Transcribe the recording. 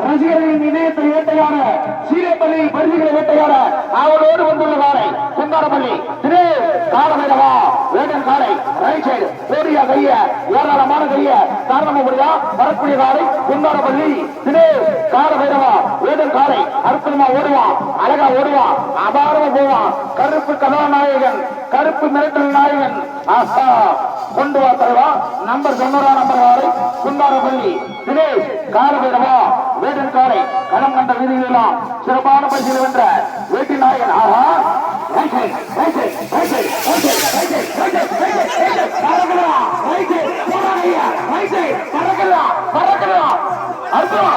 ரசிகர்களின் இணையத்தை வேட்டையாட சீரைப்பள்ளி பரிசுகளை வேட்டையாட அவளோடு வந்துள்ள காலை குந்தாரப்பள்ளி திரு காலமைரவா வேடன் காலை ரைட் சைடு பெரிய கைய ஏராளமான கைய காரணமா முடியா வரக்கூடிய காலை குந்தாரப்பள்ளி திரு காலமைரவா வேடன் காலை அற்புதமா ஓடுவான் அழகா ஓடுவான் அபாரமா போவான் கருப்பு கதாநாயகன் கருப்பு மிரட்டல் நாயகன் ஆஹா கொண்டு வா தலைவா நம்பர் 90 நம்பர் காலை குந்தாரப்பள்ளி தினேஷ் காலபைரவா வேடன் காலை களம் கண்ட வீதிகளெல்லாம் சிறப்பான பரிசில் வென்ற வேட்டி நாயகன் ஆஹா அற்புதமா